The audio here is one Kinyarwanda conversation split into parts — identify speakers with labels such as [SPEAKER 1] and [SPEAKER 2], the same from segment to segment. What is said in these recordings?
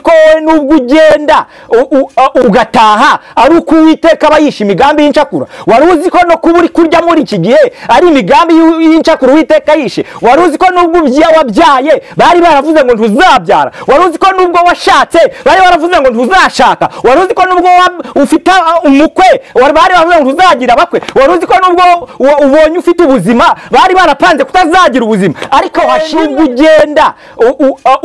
[SPEAKER 1] ko wowe nubwo ugenda ugataha ari uko Uwiteka aba yishe imigambi y'incakura? Wari uzi ko no kuba uri kurya muri iki gihe ari imigambi y'incakura Uwiteka yishe? Wari uzi ko nubwo wabyaye bari baravuze ngo ntuzabyara? Wari uzi ko nubwo washatse bari baravuze ngo ntuzashaka? Wari uzi ko nubwo ufite umukwe bari baravuze ngo ntuzagira abakwe? Wari uzi ko nubwo ubonye ufite ubuzima bari barapanze kutazagira ubuzima? Ariko washinga ugenda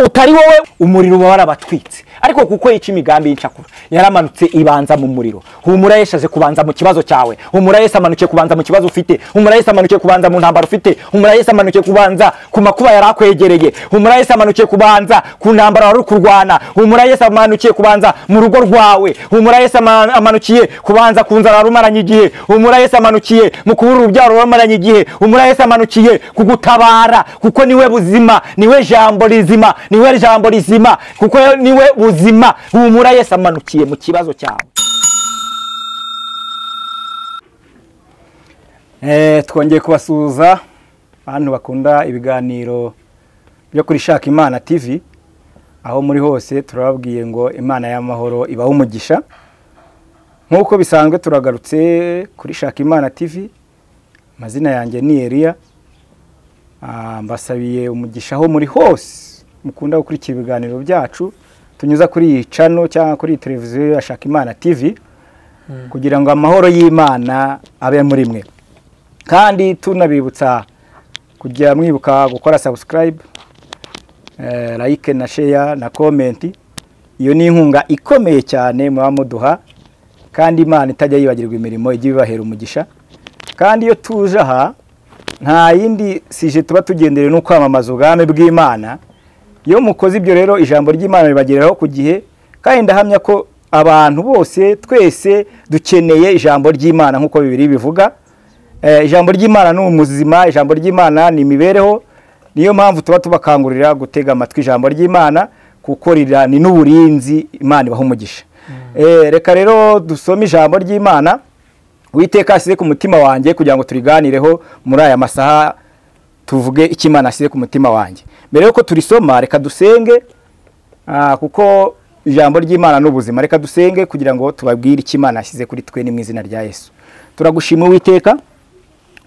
[SPEAKER 1] utari wowe, umuriro uba warabatwitse. Ariko kuko yica imigambi y'incakura yaramanutse ibanza mu muriro. Humura Yesu aje kubanza mu kibazo cyawe. Humura Yesu amanuke kubanza mu kibazo ufite. Humura Yesu amanuke kubanza mu ntambara ufite. Humura Yesu amanuke kubanza ku makuba yarakwegereye. Humura Yesu amanuke kubanza ku ntambara wari kurwana. Humura Yesu amanuke kubanza mu rugo rwawe. Humura Yesu amanukiye kubanza ku nzara rumaranye igihe. Humura Yesu amanukiye mu kubura urubyaro rumaranye igihe. Humura Yesu amanukiye kugutabara kuko niwe buzima, niwe jambo rizima, niwe jambo rizima kuko niwe buzima. Humura Yesu amanukiye mu kibazo cyawe. Twongeye kubasuhuza abantu bakunda ibiganiro byo kuri Shaka Imana TV, aho muri hose turababwiye ngo Imana y'amahoro ibaho umugisha. Nkuko bisanzwe turagarutse kuri Shaka Imana TV. Amazina yanjye ni Elia. Mbasabiye umugisha aho muri hose mukunda gukurikira ibiganiro byacu tunyuza kuri iyi channel cyangwa kuri televiziyo ya Shaka Imana TV, kugira ngo amahoro y'Imana abe muri mwe. Kandi tunabibutsa kujya mwibuka gukora subscribe, like na share na comment. Iyo ni inkunga ikomeye cyane muba muduha, kandi Imana itajya yibagirwa imirimo ijye bibahera umugisha. Kandi iyo tuje aha nta yindi sije tuba tugendereye no kwamamaza ubwami bw'Imana. Iyo mukoze ibyo rero ijambo ry'Imana ribageraho ku gihe, kandi ndahamya ko abantu bose twese dukeneye ijambo ry'Imana nkuko Bibiliya bivuga. Ijambo ry'Imana ni umuzima, ijambo ry'Imana ni imibereho. Niyo mpamvu tuba tubakangurira gutega amatwi ijambo ry'Imana kuko ni n'uburinzi Imana ibaho umugisha. Reka rero dusome ijambo ry'Imana Uwiteka asize ku mutima wanjye kugira ngo turiganireho muri aya masaha, tuvuge icyo Imana asize ku mutima wanjye. Mbere yuko turisoma reka dusenge, kuko ijambo ry'Imana n'ubuzima. Reka dusenge kugira ngo tubabwire icyo Imana asize kuri twe ni mu izina rya Yesu. Turagushima Uwiteka,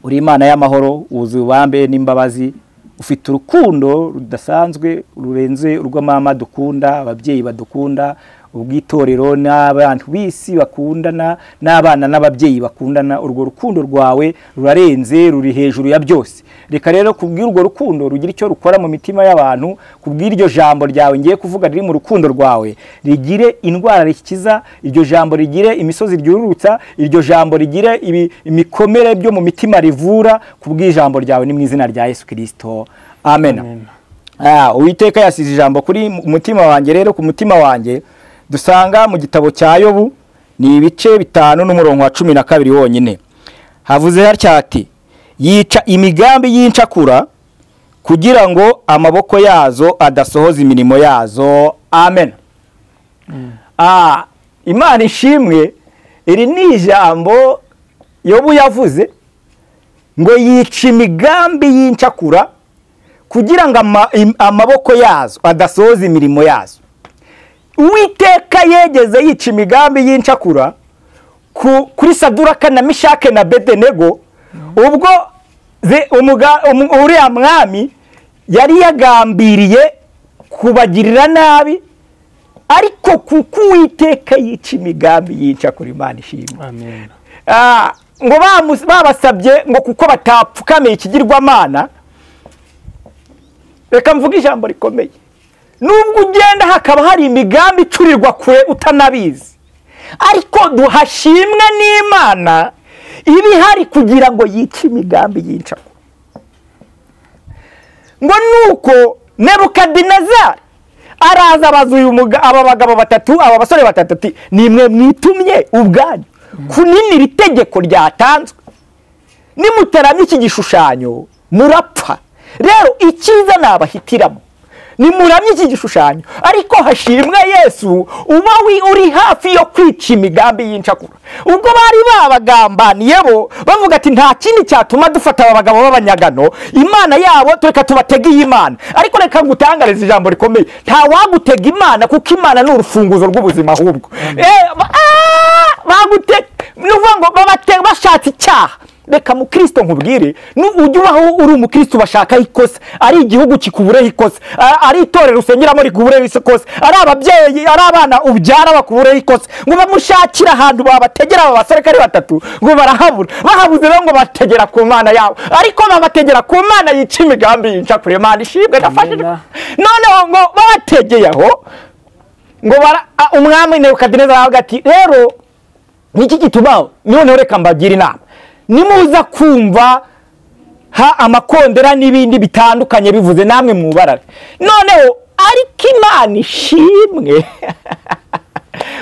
[SPEAKER 1] uri Imana y'amahoro, wuzuye ubambe n'imbabazi, ufite urukundo rudasanzwe rurenze urw'amama dukunda, ababyeyi badukunda, ubwitorero n'abantu bisi bakundana, n'abana n'ababyeyi bakundana. Urwo rukundo rwawe rurarenze, ruri hejuru ya byose. Reka rero kubwira urwo rukundo rugira icyo rukora mu mitima y'abantu, kubwira iryo jambo ryawe ngiye kuvuga riri mu rukundo rwawe rigire indwara rikiza, iryo jambo rigire imisozi ryururutsa, iryo jambo rigire imikomere byo mu mitima rivura, kubwira ijambo ryawe ni mu izina rya Yesu Kristo. Amen. Uwiteka yasize ijambo kuri mutima wanjye. Rero ku mutima wanjye dusanga mu gitabo cya Yobu, ni ibice 5 n'umurongo wa 12 wonyine. Havuze hatya ati, yica imigambi y'incakura kugira ngo amaboko yazo adasohoza imirimo yazo. Amen. Imana ishimwe. Iri ni ijambo Yobu yavuze ngo yica imigambi y'incakura kugira ngo amaboko yazo adasohoza imirimo yazo. Uwiteka yegeze yica imigambi y'incakura kuri Saduraka na Mishake na Abedenego, ubwo uriya mwami yari yagambiriye kubagirira nabi, ariko kuko Uwiteka yica imigambi y'incakura, Imana ishimwe.
[SPEAKER 2] Amen.
[SPEAKER 1] Ngo babasabye ngo kuko batapfukamiye ikigirwamana. Reka mvuga ijambo rikomeye. Nubwo ugenda hakaba hari imigambi icurirwa kure utanabizi, ariko duhashimwe n'Imana ibi hari kugira ngo yice imigambi y'incakura. Ngo nuko Nebukadinezari araza abaza aba bagabo batatu, aba basore batatu ati, nimwe mwitumye ubwanyu kuninira itegeko ryatanzwe, nimutaramye iki gishushanyo murapfa. Rero icyiza nabahitiramo nimuramye iki gishushanyo. Ariko hashimwe Yesu uba uri hafi yo kwica imigambi y'incakura. Ubwo bari babagambaniye bo bavuga ati nta kindi cyatuma dufata aba bagabo b'abanyagano, Imana yabo tureka tubatega Imana. Ariko reka ngutangarize ijambo rikomeye, nta wagutega Imana kuko Imana ni urufunguzo rw'ubuzima ahubwo. Bagutega nuvuga ngo babatega bashatse icyaha. Reka mu Kristo nkubwire, ujye ubaho uri umukristo bashaka ikosa, ari igihugu kikubureho ikosa, ari itorero usengeramo rikubureho ikosa, ari ababyeyi ari abana ubyara bakubureho ikosa, ngo bamushakira ahantu babategera aba basore kari batatu ngo barahabura. Bahabuze rero ngo bategera ku Mana yabo, ariko babategera ku Mana yica imigambi y'incakura. Imana ishimwe ndafashije. Noneho ngo babategeye aho ngo umwami Nebukadineza aravuga ati rero niki gituma noneho reka mbagira inama, nimuza kumva amakondera n'ibindi bitandukanye bivuze namwe mubarare. Noneho ariko Imana ishimwe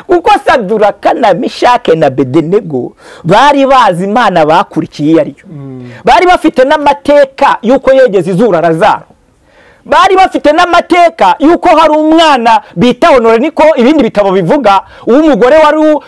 [SPEAKER 1] kuko Saduraka na Meshake na Abedenego bari bazi Imana bakurikiye ariyo. Bari bafite n'amateka yuko yegeze izura Lazaro. Bari bafite n'amateka yuko hari umwana bita Honore, niko ibindi bitabo bivuga, umugore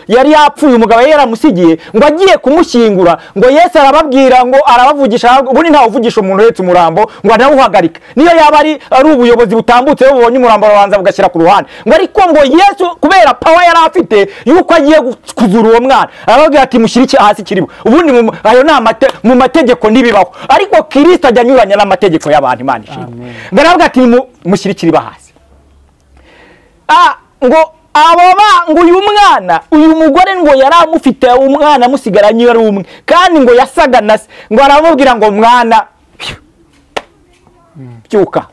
[SPEAKER 1] yari yapfuye umugabo yaramusigiye ngo agiye kumushyingura, ngo Yesu arababwira ngo arabavugisha, ubundi nta uvugisha umuntu uhetse umurambo ngo anawuhagarika, niyo yaba ari ubuyobozi butambutse bubonye umurambo babanza bugashyira ku ruhande. Ngo ariko ngo Yesu kubera power yari afite yuko agiye kuzura uwo mwana, arababwira ati mushyire iki hasi kirimo. Ubundi ayo mu mategeko ntibibaho, ariko Kristo ajya anyuranya n'amategeko y'abantu. Imana ishimwe. Baravuga ati mushyire ikiriba hasi. Ngo ngo uyu mugore ngo yari amufite umwana musigaranye ari umwe, kandi ngo yasaga na se. Ngo aramubwira ngo mwana byuka,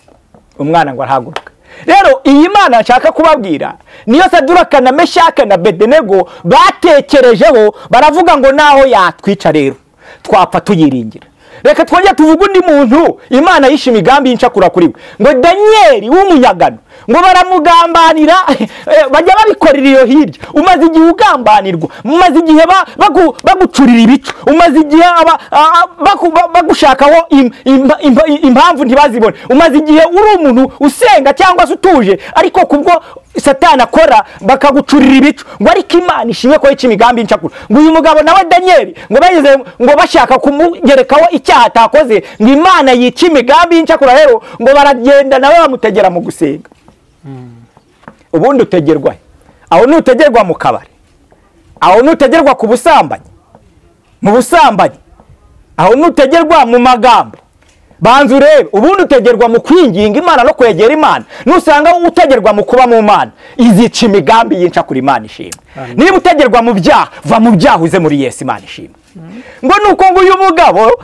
[SPEAKER 1] umwana ngo arahaguruka. Rero iyi Mana nshaka kubabwira niyo Saduraka na Meshake na Abedenego batekerejeho, baravuga ngo naho yatwica rero twapfa tuyiringira. Reka twongere tuvuga undi muntu Imana yishe imigambi y'incakura kuri we, ngo Danieli w'umunyagano, ngo baramugambanira bajya babikorera iyo hirya. Umaze igihe ugambanirwa, umaze igihe bagucurira ibicu, umaze igihe bagushakaho impamvu ntibazibone, umaze igihe uri umuntu usenga cyangwa se utuje, ariko kubwo Satani akora bakagucurira ibicu. Ngo ariko Imana ishimwe ko yica imigambi y'incakura. Ngo uyu mugabo nawe Danieli ngo bageze ngo bashaka kumugerekaho icyaha atakoze, ngo Imana yica imigambi y'incakura. Rero ngo baragenda nawe bamutegera mu gusenga. Ubundi utegerwa aho, nutegerwa mu kabari, aho nutegerwa ku busambanyi, mu busambanyi, aho nutegerwa mu magambo. Banza urebe, ubundi utegerwa mu kwinginga Imana no kwegera Imana. Nusanga utegerwa mu kuba mu Mana, izica imigambi y'incakura. Imana ishimwe. Niba utegerwa mu byaha, va mu byaha uze muri Yesu. Imana ishimwe. Ngo nuko ngo uyu mugabo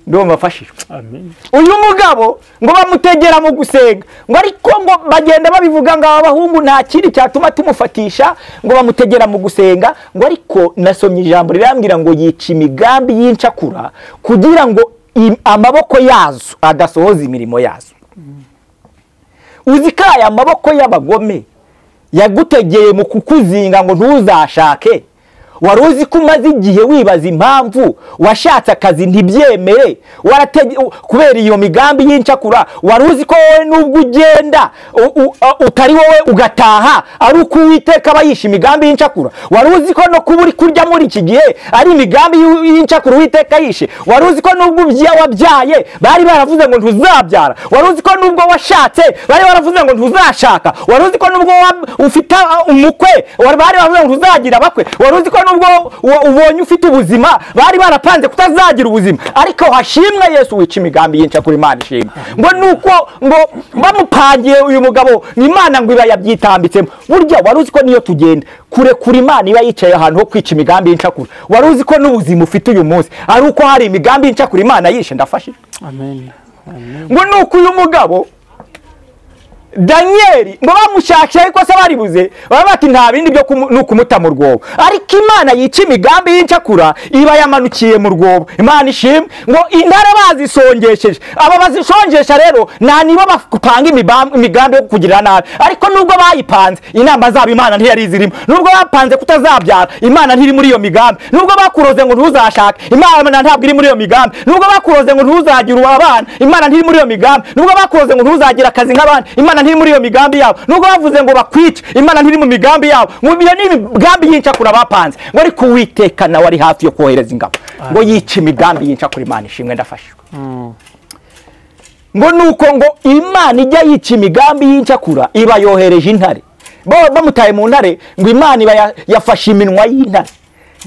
[SPEAKER 1] ndo mafashishwe. Amen. Uyu mugabo ngo bamutegera mu gusenga, ngo ariko ngo bagenda babivuga ngo abahungu nta kindi cyatuma tumufatisha, ngo bamutegera mu gusenga. Ngo ariko nasomye ijambo rirambwira ngo yica imigambi y'incakura kugira ngo amaboko yazo adasohoza imirimo yazo. Uzikaya amaboko y'abagome yagutegeye mu kukuzinga ngo ntuzashake. Waruzi ko umaze igihe wibaza impamvu washatse akazi ntibyemere, kubera iyo migambi y'incakura. Waruzi ko wowe nubwo ugenda utari wowe ugataha ari uko Uwiteka aba yishe imigambi y'incakura. Waruzi ko no kuba uri kurya muri iki gihe ari imigambi y'incakura Uwiteka yishe. Waruzi ko nubwo wabyaye bari baravuze ngo ntuzabyara. Waruzi ko nubwo washatse bari baravuze ngo ntuzashaka. Waruzi ko nubwo ufite umukwe bari baravuze ngo ntuzagira abakwe. Waruzi ko nubwo ubonye ufite ubuzima bari barapanze kutazagira ubuzima. Ariko hashimwe Yesu wica imigambi y'incakura. Imana ishimwe. Ngo nuko ngo bamupangiye uyu mugabo Imana ngo iba yabyitambitsemo. Burya waruzi ko niyo tugenda kure Imana iba yicaye ahantu ho kwica imigambi y'incakura. Waruzi ko n'ubuzima ufite uyu munsi ari uko hari imigambi y'incakura Imana yishe. Ndafashije. Amen. Ngo nuko uyu mugabo Danieli ngo bamushakye ariko se baribuze, bati nta bindi byo kumuta mu rwobo. Ariko Imana yica imigambi y'incakura iba yamanukiye mu rwobo. Imana ishimwe. Ngo intare bazisongesheje, aba bazishongesha rero nta nibo bapanga imigambi yo kugira nabi. Ariko nubwo bayipanze inama zabo Imana ntiyari zirimo. Nubwo bapanze kutazabyara Imana ntiri muri iyo migambi. Nubwo bakuroze ngo ntuzashake Imana ntabwo iri muri iyo migambi. Nubwo bakuroze ngo ntuzagira abana Imana ntiri muri iyo migambi. Nubwo bakuroze ngo ntuzagira akazi nk'abandi Imana imana ntiri muri iyo migambi yabo. Nubwo bavuze ngo bakwice, imana ntiri mu migambi yabo. Ngo iyo ni imigambi y'incakura bapanze, ngo ariko Uwiteka nawe ari hafi yo kohereza ingabo ngo yice imigambi y'incakura. Imana ishimwe, ndafashijwe. Ngo nuko ngo imana ijya yica imigambi y'incakura iba yohereje intare. Bo bamutaye mu ntare, ngo imana iba yafashe iminwa y'intare.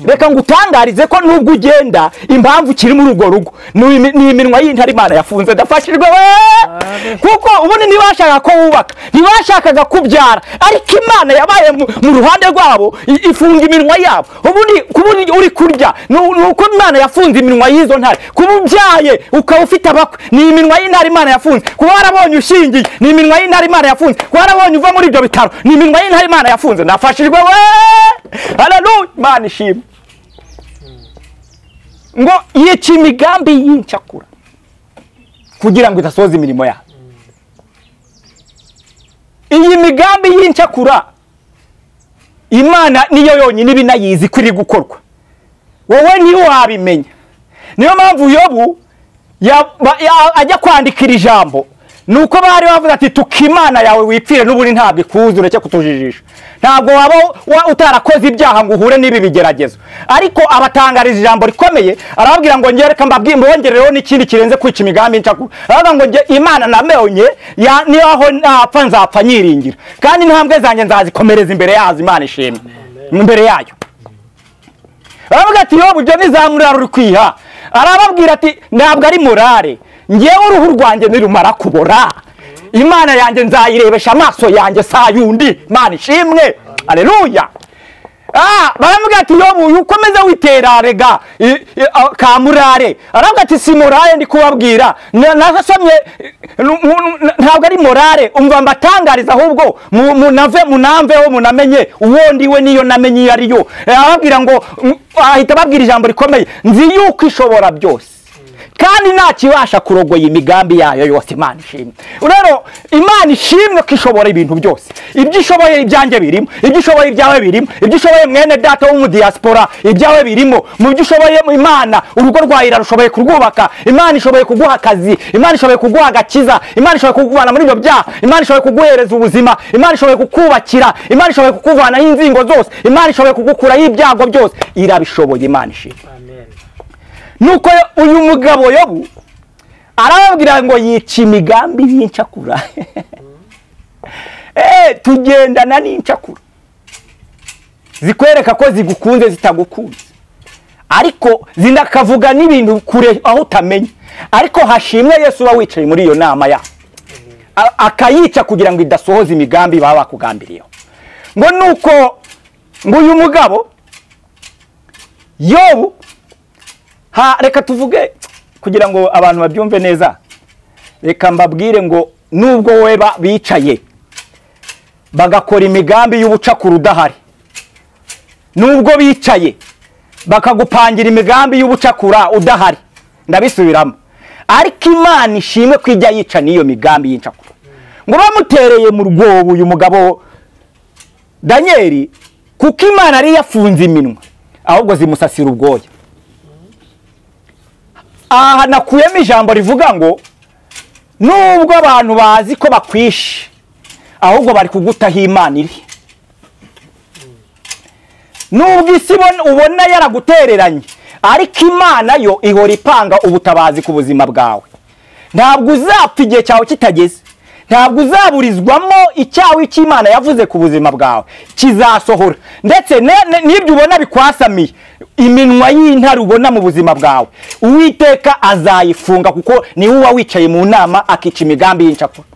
[SPEAKER 1] Reka ngutangarize ko nubwo ugenda impamvu kiri muri urwo rugo ni iminwa y'intare imana yafunze. Ndafashijwe we, kuko ubundi ntibashaka ko wubaka, ntibashakaga kubyara, ariko imana yabaye mu ruhande rwabo ifunga iminwa yabo. Ubundi uri kurya nuko imana yafunze iminwa y'izo ntare. Kuba ubyaye ukaba ufite abakwe ni iminwa y'intare imana yafunze. Kuba warabonye ushingiye ni iminwa y'intare imana yafunze. Kuba warabonye uva muri ibyo bitaro ni iminwa y'intare imana yafunze. Ndafashijwe we, haleluya, Imana ishimwe. Ngo yica imigambi y'incakura kugira ngo idasohoza imirimo yayo. Iyi migambi y'incakura imana niyo yonyine ibinayizi ko iri gukorwa, wowe niyo wabimenya. Niyo mpamvu Yobu ajya kwandikira ijambo, nuko bari bavuze ati tukimana yawe wipfire n'ubundi ntabwo ikuzi, ureke kutujijisha. Ntabwo waba utarakoze ibyaha ngo uhure n'ibi bigeragezo. Ariko abatangariza ijambo rikomeye, arababwira ngo ngereka mbongerereho n'ikindi kirenze kwica imigambi y'incakura. Aravuga ngo nge imana namenye niyo aho napfa nzapfa nyiringira, kandi intambwe zanjye nzazikomereza imbere yazo. Imana ishimwe, imbere yayo. Aravuga ati Yobu byo nizamurira ruri kwiha. Arababwira ati ntabwo ari morale, ngewe uruhu rwanjye nirumara kubora imana yanjye nzayirebesha amaso yanjye saa yundi. Imana ishimwe, haleluya. Baravuga ati Yobu ukomeze witera rega ka murare. Aravuga ati si morale ndi kubabwira, nasomye ntabwo ari morale. Umva mbatangariza, ahubwo munamveho munamenye uwo ndiwe niyo namenye iyo ariyo. Arababwira ngo ahita babwira ijambo rikomeye, nzi yuko ishobora byose kandi nta kibasha kurogoya imigambi yayo yose. Imana ishimwe. Rero Imana ishimwe ko ishobora ibintu byose. Ibyo ishoboye ibyanjye birimo, ibyo ishoboye ibyawe birimo, ibyo ishoboye mwene data wo mu diaspora ibyawe birimo. Mu byo ishoboye Imana urugo rwawe irarushoboye kurwubaka. Imana ishoboye kuguha akazi, Imana ishoboye kuguha agakiza, Imana ishoboye kukuvana muri ibyo byaha, Imana ishoboye kuguhereza ubuzima, Imana ishoboye kukubakira, Imana ishoboye kukuvanaho inzingo zose, Imana ishoboye kugukuraho ibyago byose. Irabishoboye, Imana ishimwe. Nuko uyu mugabo Yobu arababwira ngo yica imigambi y'incakura. Tugendana n'incakura zikwereka ko zigukunze zitagukunze, ariko zinakavuga n'ibintu kure aho utamenya. Ariko hashimwe Yesu uba wicaye muri iyo nama ya akayica kugira ngo idasohoza imigambi baba bakugambiriyeho. Ngo nuko ngo uyu mugabo Yobu, reka tuvuge kugira ngo abantu babyumve neza. Reka mbabwire ngo nubwo we bicaye bagakora imigambi y'ubucakura udahari, nubwo bicaye bakagupangira imigambi y'ubucakura udahari, ndabisubiramo, ariko Imana ishimwe ko ijya yica n'iyo migambi y'incakura. Ngo bamutereye mu rwobo uyu mugabo Danieli, kuko Imana ari yafunze iminwa ahubwo zimusasira ubwoya. Aha nakuyemo ijambo rivuga ngo nubwo abantu bazi ko bakwishe, ahubwo bari kugutaho Imana iri. Nubwo isi ubona yaragutereranye, ariko Imana yo ihora ipanga ubutabazi ku buzima bwawe. Ntabwo uzapfa igihe cyawe kitageze, ntabwo uzaburizwamo icyawe cy'Imana yavuze ku buzima bwawe kizasohora. Ndetse n'ibyo ubona bikwasamiye, iminwa y'intare ubona mu buzima bwawe, Uwiteka azayifunga, kuko ni uba wicaye mu nama akica imigambi y'incakura.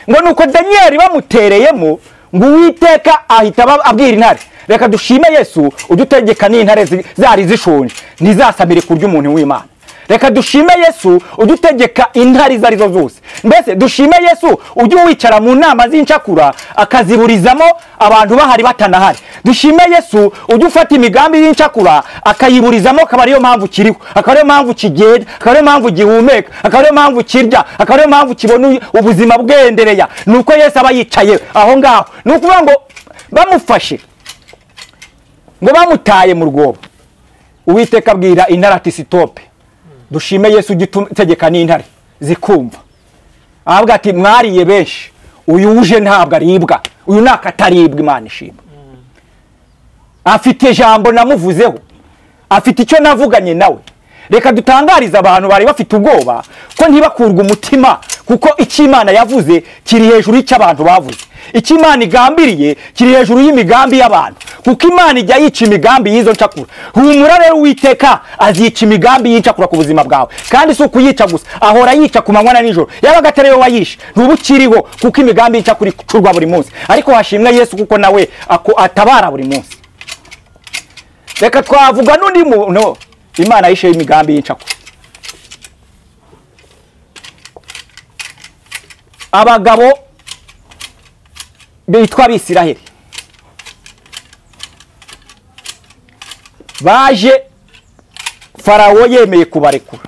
[SPEAKER 1] Ngo nuko Danieli bamutereyemo, ngo Uwiteka ahita abwira intare, reka dushime Yesu udutegeka n'intare zari zishonje ntizasamire kurya umuntu w'Imana. Reka dushime Yesu udutegeka intare izo arizo zose. Mbese dushime Yesu ujye wicara mu nama z'incakura akaziburizamo abantu bahari batanahari. Dushime Yesu ujye ufata imigambi y'incakura akayiburizamo, akaba ariyo mpamvu kiriho, akaba ariyo mpamvu kigenda, akaba ariyo mpamvu gihumeka, akaba ariyo mpamvu kirya, akaba ariyo mpamvu kibona ubuzima bwendereya. Nuko Yesu aba yicaye aho ngaho. Nukuvuga ngo bamufashe, ngo bamutaye mu rwobo, Uwiteka abwira intare ati sitope, dushime Yesu ugitegeka n'intare zikumva. Avuga ati mwariye benshi, uyu uje ntabwo aribwa, uyu nakataribwa. Imana ishimwe. Afite ijambo namuvuzeho, afite icyo navuganye nawe. Reka dutangariza abantu bari bafite ubwoba ko ntibakurwa umutima, kuko icyo Imana yavuze kiri hejuru y'icyo abantu bavuze. Icyo Imana igambiriye kiri hejuru y'imigambi y'abantu, kuko Imana ijya yica imigambi y'izo ncakura. Humura rero, Uwiteka azica imigambi y'incakura ku buzima bwawe, kandi si ukuyica gusa, ahora yica ku manywa na nijoro. Yabaga atari we wayishe, ntuba ukiriho, kuko imigambi y'incakura icurwa buri munsi. Ariko hashimwe Yesu, kuko nawe atabara buri munsi. Reka twavuga n'undi muntu Imana yishe imigambi y'incakura. Abagabo bitwa Abisiraheli baje, Farawo yemeye kubarekura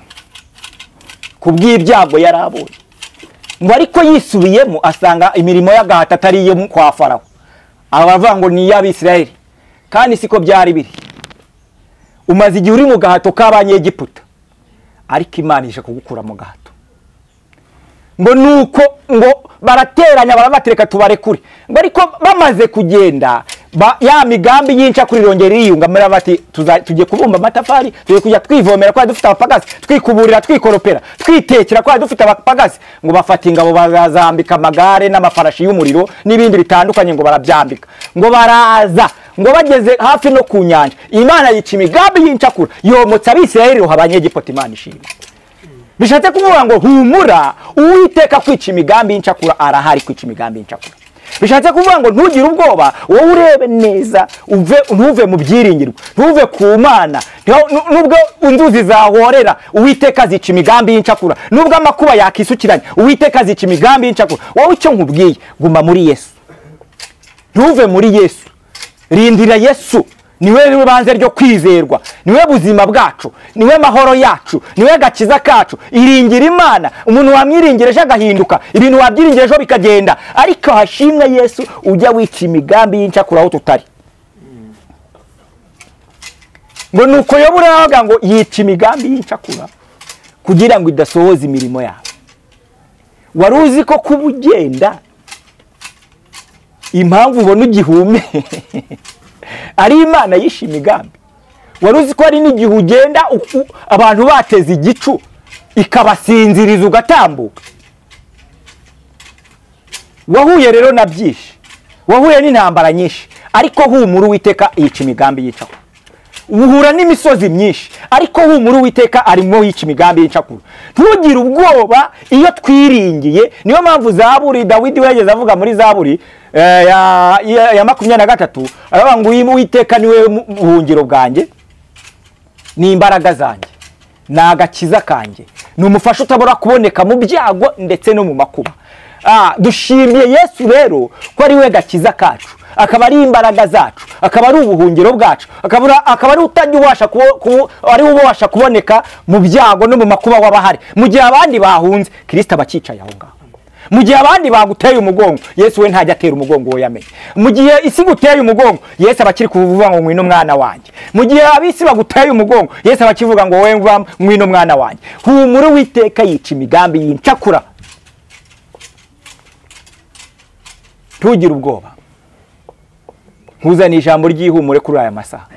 [SPEAKER 1] kubw'ibyago yarabonye, ngo ariko yisubiyemo asanga imirimo y'agahato atari iyo kwa Farawo, abavuga ngo ni y'Abisiraheli, kandi siko byari biri. Umaze igihe uri mu gahato k'Abanyegiputa, ariko Imana ije kugukura mu gahato. Ngo nuko ngo barateranya barabatereka tubarekure, ngo ariko bamaze kugenda ya migambi y'incakura irongera iriyunga, muri bati tujye kubumba amatafari, tujye kujya twivomera kwa dufite abapagasi, twikuburira, twikoropera, twitekera kwa dufite abapagasi. Ngo bafata ingabo bazambika amagare n'amafarashi y'umuriro n'ibindi bitandukanye, ngo barabyambika, ngo baraza, ngo bageze hafi no ku nyanja, Imana yica imigambi y'incakura, yomotsa Abisiraheli roha Abanyegiputa. Imana ishimwe. Bishatse kuvuga ngo humura, Uwiteka kwica imigambi y'incakura arahari kwica imigambi y'incakura. Bishatse kuvuga ngo ntugire ubwoba, wowe urebe neza, ntuve mu byiringirwa, ntuve ku Mana. Nubwo inzuzi zahorera, Uwiteka azica imigambi y'incakura. Nubwo amakuba yakisukiranya, Uwiteka azica imigambi y'incakura. Wowe icyo nkubwiye, guma muri Yesu, ntuve muri Yesu, rindira Yesu. Niwe rubanze ryo kwizerwa, niwe buzima bwacu, niwe mahoro yacu, niwe gakiza kacu. Iringira Imana. Umuntu wamwiringireje agahinduka, ibintu wabyiringireje bikagenda. Ariko hashimwe Yesu, ujya wica imigambi y'incakura aho tutari. Ngo nuko Yobu aravuga ngo yica imigambi y'incakura kugira ngo idasohoza imirimo yawe. Wari uzi ko kuba ugenda, impamvu ubona ugihume ari Imana yishe imigambi? Wari uzi ko ari n'igihe ugenda abantu bateze igicu ikabasinziriza ugatambuka? Wahuye rero na byinshi, wahuye n'intambara nyinshi, ariko humura, Uwiteka yica imigambi y'incakura. Uhura n'imisozi myinshi, ariko humura, Uwiteka arimo yica imigambi y'incakura. Ntugire ubwoba iyo twiringiye. Niyo mpamvu Zaburi, Dawidi wegeze avuga muri Zaburi ya 23, aravuga ngo Uwiteka niwe buhungiro bwanjye, ni imbaraga zanjye, ni agakiza kanjye, ni umufasha utabura kuboneka mu byago ndetse no mu makuba. Dushimiye Yesu rero ko ari we gakiza kacu, akaba ari imbaraga zacu, akaba ari ubuhungiro bwacu, akaba ari utajya ubasha kuboneka mu byago no mu makuba wabahari. Mu gihe abandi bahunze, Kristo abacicaye aho ngaho. Mu gihe abandi baguteye umugongo, Yesu we ntajya atera umugongo we yamenye. Mu gihe isi guteye umugongo, Yesu abakiri kuvuga ngo ngwino mwana wanjye. Mu gihe abisi baguteye umugongo, Yesu abakivuga ngo wowe ngwino mwana wanjye. Humura, Uwiteka yica imigambi y'incakura. Ntugire ubwoba, nkuzana ijambo ry'ihumure kuri aya masaha.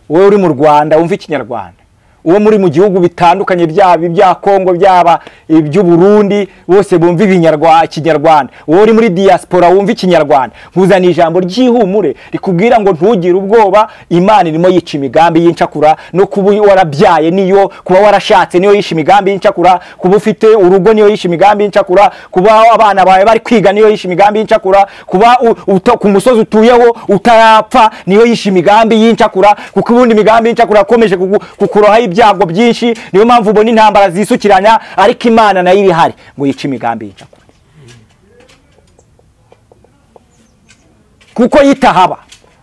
[SPEAKER 1] Wowe uri mu Rwanda wumva Ikinyarwanda, uwo muri mu gihugu bitandukanye, byaba ibya Kongo, byaba iby'u Burundi, bose bumva Ikinyarwanda. Wowe uri muri diaspora wumva Ikinyarwanda, nkuzana ijambo ry'ihumure rikubwira ngo ntugire ubwoba. Imana irimo yica imigambi y'incakura. No kuba warabyaye niyo, kuba warashatse niyo yisha imigambi y'incakura, kuba ufite urugo niyo yisha imigambi y'incakura, kuba abana bawe bari kwiga niyo yisha imigambi y'incakura, kuba ku musozi utuyeho utarapfa niyo yisha imigambi y'incakura, kuko ubundi imigambi y'incakura akomeje kukuroha ibyago byinshi. Niyo mpamvu ubona intambara zisukiranya, ariko Imana nayo iri hari ngo yice imigambi y'incakura. Kuko yitahaba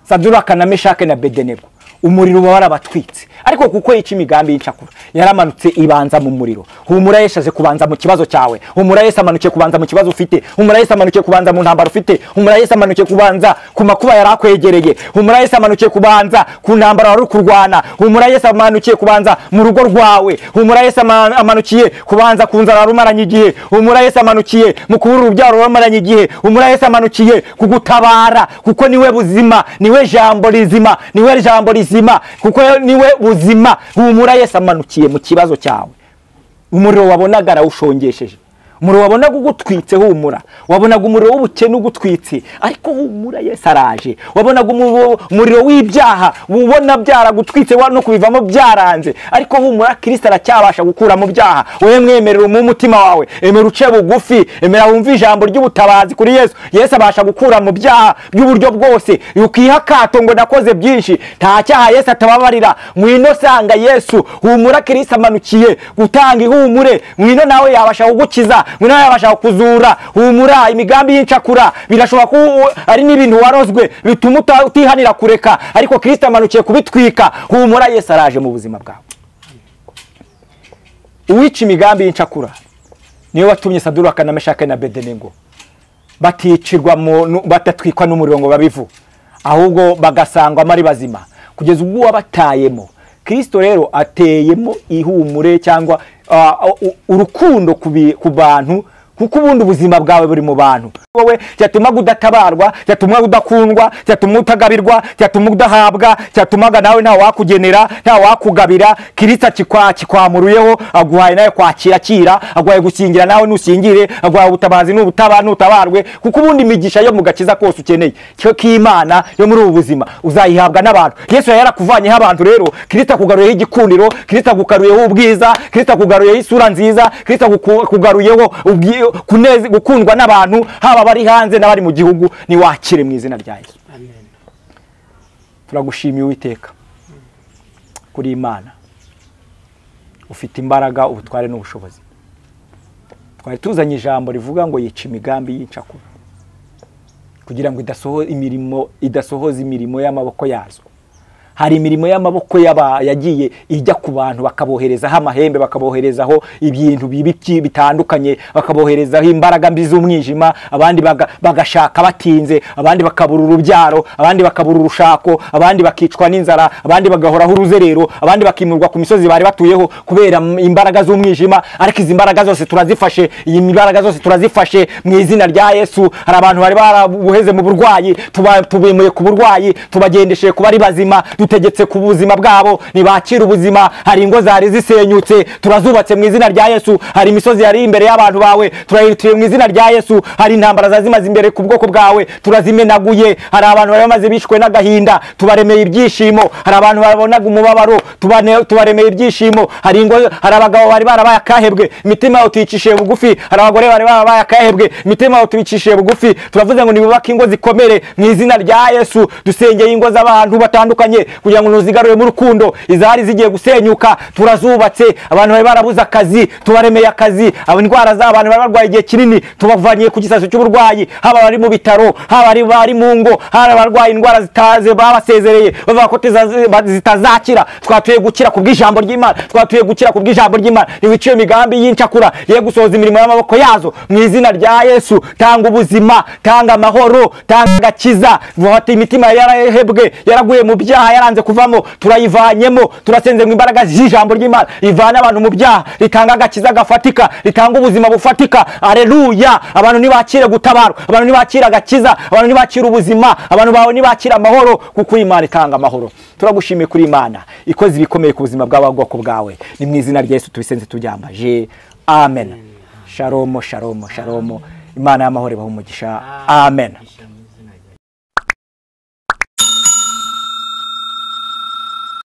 [SPEAKER 1] Saduraka na Meshake na Bedenego, umuriro warabatwitse, ariko kuko yica imigambi y'incakura yaramanutse ibanza mu muriro. Humura Yesu aje kubanza mu kibazo cyawe. Humura Yesu amanukiye kubanza mu kibazo ufite. Humura Yesu amanukiye kubanza mu ntambaro ufite. Humura Yesu amanukiye kubanza ku makuba yarakwegereye. Humura Yesu amanukiye kubanza ku ntambaro wari kurwana. Humura Yesu amanukiye kubanza mu rugo rwawe. Humura Yesu amanukiye kubanza ku nzara rumaranye igihe. Humura Yesu amanukiye mu kubura urubyaro rumaranye igihe. Humura Yesu amanukiye kugutabara kuko niwe buzima, niwe jambo rizima, niwe jambo rizima kuko niwe buzima. Humura Yesu amanukiye mu kibazo cyawe. Umuriro wabonaga arawushongesheje, umuriro wabonaga ugutwitse. Humura, wabonaga umuriro w'ubukene ugutwitse, ariko humura Yesu araje. Wabonaga umuriro w'ibyaha ubona byaragutwitse no kubivamo byaranze, ariko humura Kristo aracyabasha gukura mu byaha. Wewe mwemerera mu mutima wawe, emera uce bugufi, emera wumva ijambo ry'ubutabazi kuri Yesu. Yesu abasha gukura mu byaha by'uburyo bwose. Yukiha kato ngo nakoze byinshi, nta cyaha Yesu atababarira. Mwino sanga Yesu. Humura Kristo amanukiye gutanga ihumure. Mwino nawe yabasha kugukiza, mwino yabasha kuzura. Humura imigambi y'incakura birashoboka ko ari n'ibintu warozwe bituma utihanira kureka, ariko Kristo amanukiye kubitwika. Humura Yesu araje mu buzima bwawe. Uwica imigambi y'incakura niwe watumye Saduraka na Meshaki na Abedenego baticirwa batatwikwa n'umuriro ngo babivu, ahubwo bagasangwa ari bazima kugeza ubwo wabatayemo. Kristo rero ateyemo ihumure cyangwa urukundo ku bantu, kuko ubundi ubuzima bwawe buri mu bantu. Wowe cyatuma udatabarwa, cyatuma udakundwa, cyatuma utagabirwa, cyatuma udahabwa, cyatumaga nawe nta wakugenera, nta wakugabira. Kristo kikwamuruyeho, aguhaye nawe kwakira, aguhaye gusingira nawe nusingire, aguhaye ubutabazi n'utabarwe, kuko ubundi imigisha yo mu gakiza kose ukeneye cyo k'Imana yo muri ubu buzima uzayihabwa n'abantu. Yesu yarakuvanye abantu rero. Kristo akugaruyeho igikundiro, Kristo akugaruyeho ubwiza, Kristo akugaruyeho isura nziza, Kristo akugaruyeho gukundwa n'abantu, haba bari hanze n'abari mu gihugu. Ni wakire mu izina rya Yesu. Amen. Turagushimiye Uwiteka kuri Imana ufite imbaraga, ubutware n'ubushobozi. Twari tuzanye ijambo rivuga ngo yica imigambi y'incakura kugira ngo idasohoza imirimo y'amaboko yazo. Hari imirimo y'amaboko yagiye ijya ku bantu, bakaboherezaho amahembe, bakaboherezaho ibintu bibi bitandukanye, bakaboherezaho imbaraga mbi z'umwijima. Abandi bagashaka batinze, abandi bakabura urubyaro, abandi bakabura urushako, abandi bakicwa n'inzara, abandi bagahoraho uruzerero, abandi bakimurwa ku misozi bari batuyeho kubera imbaraga z'umwijima. Ariko izi mbaraga zose turazifashe, iyi mbaraga zose turazifashe mu izina rya Yesu. Hari abantu bari barabuheze mu burwayi, tubimuye ku burwayi, tubagendesheje kuba ari bazima, dutegetse ku buzima bwabo, nibakira ubuzima. Hari ingo zari zisenyutse, turazubatse mu izina rya Yesu. Hari imisozi yari imbere y'abantu bawe, turayituye mu izina rya Yesu. Hari intambara zazimaze imbere ku bwoko bwawe, turazimenaguye. Hari abantu bari bamaze bishwe n'agahinda, tubaremeye ibyishimo. Hari abantu babonaga umubabaro, tubaremeye ibyishimo. Hari abagabo bari barabaye akahebwe, imitima yabo tuyicishije bugufi. Hari abagore bari barabaye akahebwe, imitima yabo tubicishije bugufi. Turavuze ngo nibubake ingo zikomere mu izina rya Yesu. Dusengeye ingo z'abantu batandukanye kugira ngo nuzigarure mu rukundo. Izari zigiye gusenyuka turazubatse. Abantu bari barabuza akazi, tubaremeye akazi. Indwara z'abantu bari barwaye igihe kinini, tubavanye ku gisaso cy'uburwayi. Haba bari mu bitaro, haba bari mu ngo, haba barwaye indwara zitaze babasezereye bavuga ko zitazakira. Twatuye gukira ku bw'ijambo ry'Imana, twatuye gukira ku bw'ijambo ry'Imana. Niwiciye imigambi y'incakura ye gusohoza imirimo y'amaboko yazo mu izina rya Yesu. Tanga ubuzima, tanga amahoro, tanga agakiza. Vuhata imitima yarahebwe, yaraguye mu byaha, yaranze kuvamo, turayivanyemo. Turasenze mu imbaraga z'ijambo ry'Imana ivana abantu mu byaha, ritanga agakiza gafatika, ritanga ubuzima bufatika. Aleluya. Abantu nibakire gutabarwa, abantu nibakire agakiza, abantu nibakire ubuzima, abantu bawe nibakire amahoro, kuko Imana itanga amahoro. Turagushimiye kuri Imana ikoze ibikomeye ku buzima bw'abagoko bwawe. Ni mu izina rya Yesu tubisenze tubyambaje. Amen. Shalom, shalom, shalom. Imana y'amahoro ibahe umugisha. Amen.